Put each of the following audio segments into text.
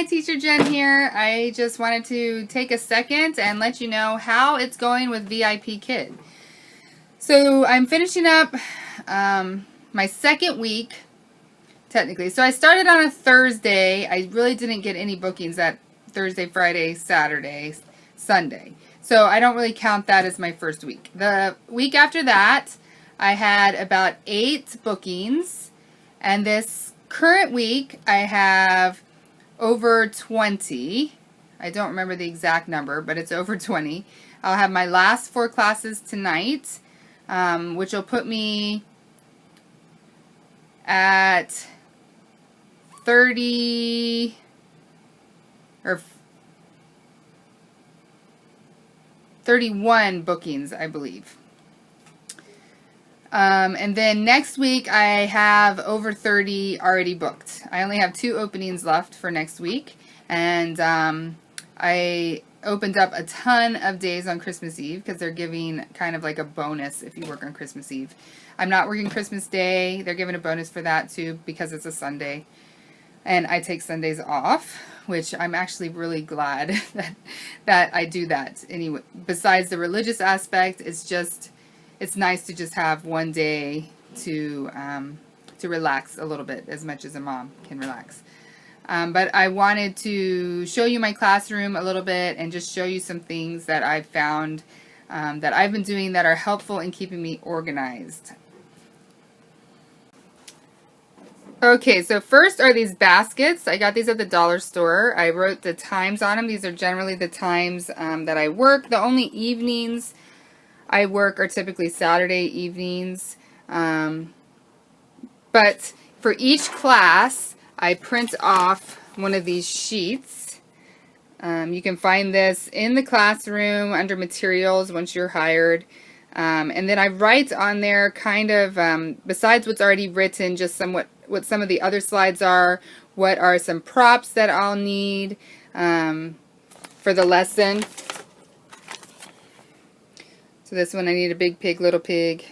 Hi, Teacher Jen here. I just wanted to take a second and let you know how it's going with VIPKID. So I'm finishing up my second week, technically. So I started on a Thursday. I really didn't get any bookings that Thursday, Friday, Saturday, Sunday. So I don't really count that as my first week. The week after that, I had about 8 bookings. And this current week, I have over 20. I don't remember the exact number, but it's over 20. I'll have my last 4 classes tonight, which will put me at 30 or 31 bookings, I believe. And then next week I have over 30 already booked. I only have 2 openings left for next week, and I opened up a ton of days on Christmas Eve because they're giving kind of like a bonus if you work on Christmas Eve. I'm not working Christmas Day. They're giving a bonus for that too because it's a Sunday, and I take Sundays off, which I'm actually really glad that I do that. Anyway, besides the religious aspect, it's nice to just have one day to relax a little bit, as much as a mom can relax. But I wanted to show you my classroom a little bit and just show you some things that I've found that I've been doing that are helpful in keeping me organized. Okay, so first are these baskets. I got these at the dollar store. I wrote the times on them. These are generally the times that I work. The only evenings I work are typically Saturday evenings. But for each class, I print off one of these sheets. You can find this in the classroom under materials once you're hired. And then I write on there kind of, besides what's already written, just what some of the other slides are, what are some props that I'll need for the lesson. So this one I need a big pig, little pig.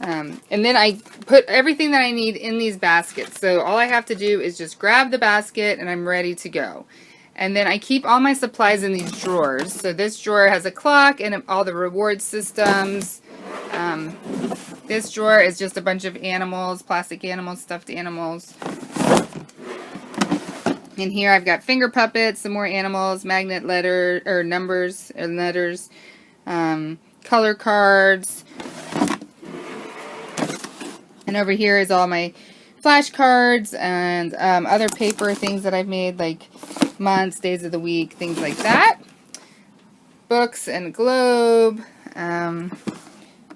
And then I put everything that I need in these baskets. So all I have to do is just grab the basket and I'm ready to go. And then I keep all my supplies in these drawers. So this drawer has a clock and all the reward systems. This drawer is just a bunch of animals, plastic animals, stuffed animals. In here I've got finger puppets, some more animals, magnet letter or numbers and letters, color cards. And over here is all my flashcards and other paper things that I've made, like months, days of the week, things like that. Books and a globe.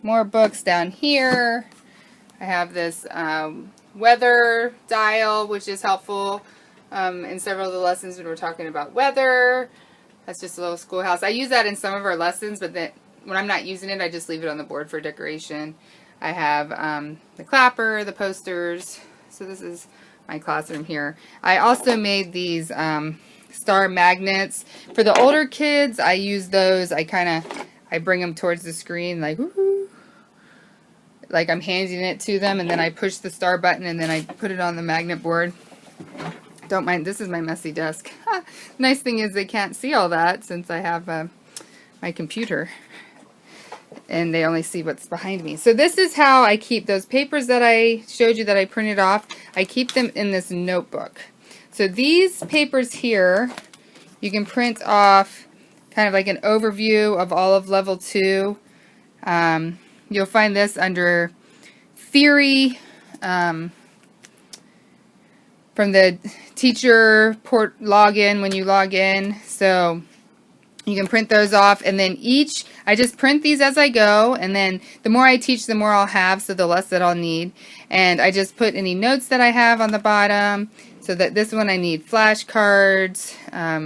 More books down here. I have this weather dial, which is helpful in several of the lessons when we're talking about weather. That's just a little schoolhouse. I use that in some of our lessons, but then when I'm not using it, I just leave it on the board for decoration. I have the clapper, the posters. So this is my classroom here. I also made these star magnets. For the older kids, I use those. I bring them towards the screen like, woohoo, like I'm handing it to them, and then I push the star button and then I put it on the magnet board. Don't mind, this is my messy desk. Nice thing is they can't see all that since I have my computer. And they only see what's behind me. So this is how I keep those papers that I showed you that I printed off. I keep them in this notebook. So these papers here, you can print off kind of like an overview of all of level 2. You'll find this under theory from the teacher port login when you log in. So you can print those off, and then I just print these as I go, and then the more I teach, the more I'll have, so the less that I'll need. And I just put any notes that I have on the bottom, so that this one I need flashcards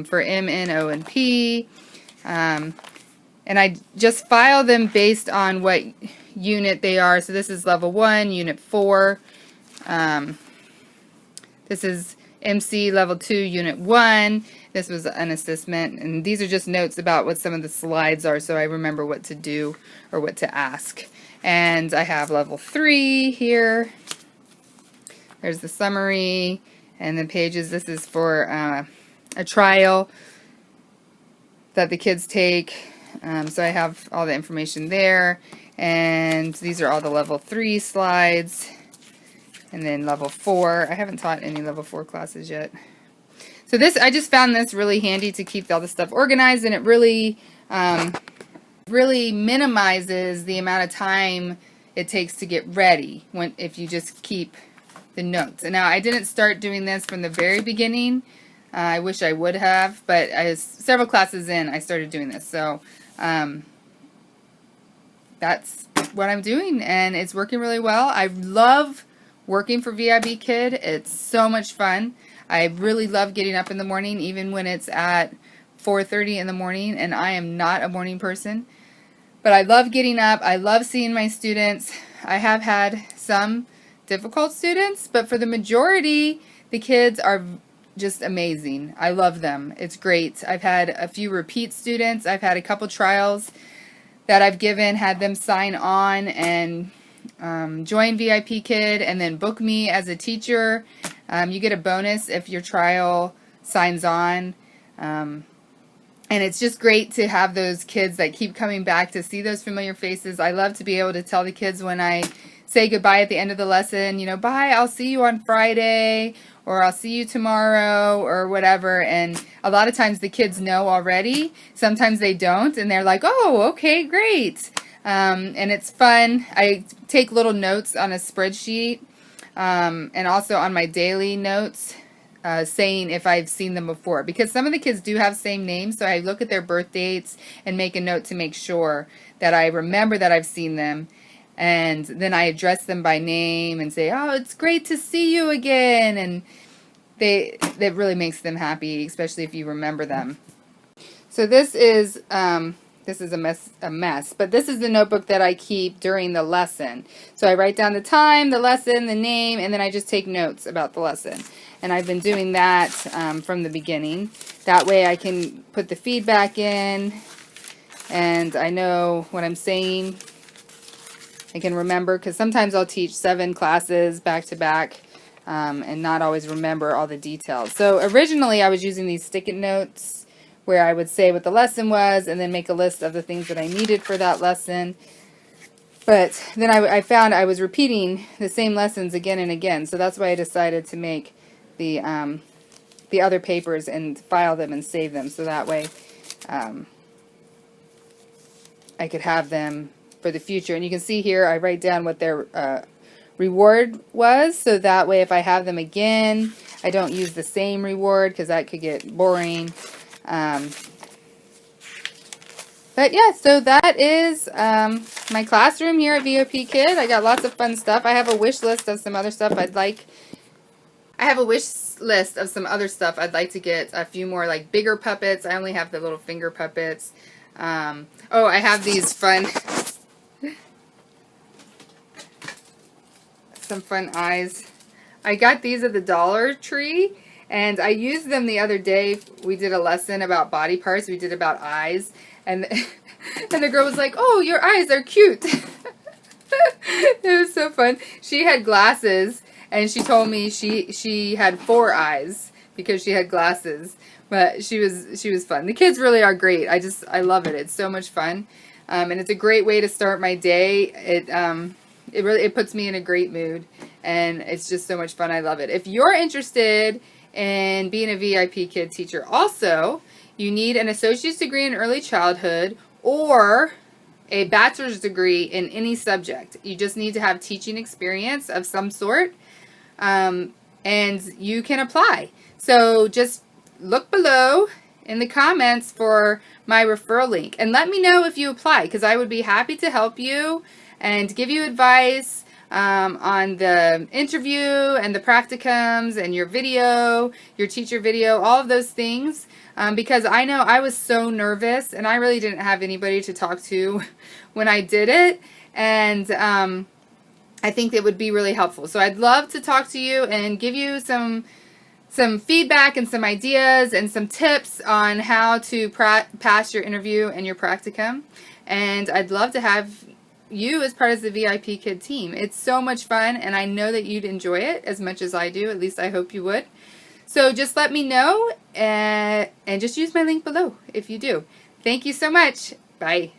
for M, N, O, and P. And I just file them based on what unit they are. So this is level 1, unit 4. This is MC level 2, unit 1. This was an assessment, and these are just notes about what some of the slides are, so I remember what to do or what to ask. And I have level 3 here. There's the summary, And the pages, this is for a trial that the kids take. So I have all the information there. And these are all the level 3 slides. And then level 4. I haven't taught any level 4 classes yet. So this, I just found this really handy to keep all the stuff organized, and it really, really minimizes the amount of time it takes to get ready if you just keep the notes. And now I didn't start doing this from the very beginning. I wish I would have, but several classes in, I started doing this. So that's what I'm doing, and it's working really well. I love working for VIPKID. It's so much fun. I really love getting up in the morning, even when it's at 4:30 in the morning, and I am not a morning person. But I love getting up. I love seeing my students. I have had some difficult students, but for the majority, the kids are just amazing. I love them. It's great. I've had a few repeat students. I've had a couple trials that I've had them sign on and join VIPKID and then book me as a teacher. You get a bonus if your trial signs on. And it's just great to have those kids that keep coming back to see those familiar faces. I love to be able to tell the kids when I say goodbye at the end of the lesson, you know, bye, I'll see you on Friday, or I'll see you tomorrow, or whatever. And a lot of times the kids know already. Sometimes they don't, and they're like, oh, okay, great. And it's fun. I take little notes on a spreadsheet, and also on my daily notes, saying if I've seen them before. Because some of the kids do have same names, so I look at their birth dates and make a note to make sure that I remember that I've seen them. And then I address them by name and say, oh, it's great to see you again. And that really makes them happy, especially if you remember them. So this is a mess, but this is the notebook that I keep during the lesson. So I write down the time, the lesson, the name, and then I just take notes about the lesson. And I've been doing that from the beginning. That way I can put the feedback in, and I know what I'm saying. I can remember, because sometimes I'll teach 7 classes back to back and not always remember all the details. So originally I was using these stick-it notes where I would say what the lesson was and then make a list of the things that I needed for that lesson. But then I found I was repeating the same lessons again and again, so that's why I decided to make the other papers and file them and save them, so that way I could have them for the future. And you can see here I write down what their reward was, so that way if I have them again, I don't use the same reward, because that could get boring. But yeah, so that is my classroom here at VIPKID. I got lots of fun stuff. I have a wish list of some other stuff I'd like. I have a wish list of some other stuff I'd like to get. A few more like bigger puppets. I only have the little finger puppets. Oh, I have these fun some fun eyes. I got these at the Dollar Tree, and I used them the other day. We did a lesson about body parts. We did about eyes, and the girl was like, oh, your eyes are cute. It was so fun. She had glasses, and she told me she had 4 eyes because she had glasses. But she was fun. The kids really are great. I love it. It's so much fun, and it's a great way to start my day. It puts me in a great mood, and it's just so much fun. I love it. If you're interested in being a VIPKID teacher, also, you need an associate's degree in early childhood or a bachelor's degree in any subject. You just need to have teaching experience of some sort, and you can apply. So just look below in the comments for my referral link, and let me know if you apply, because I would be happy to help you and give you advice on the interview and the practicums and your video, your teacher video, all of those things, because I know I was so nervous and I really didn't have anybody to talk to when I did it, and I think it would be really helpful. So I'd love to talk to you and give you some feedback and some ideas and some tips on how to pass your interview and your practicum, and I'd love to have you as part of the VIPKID team. It's so much fun, and I know that you'd enjoy it as much as I do. At least I hope you would. So just let me know and just use my link below if you do. Thank you so much. Bye.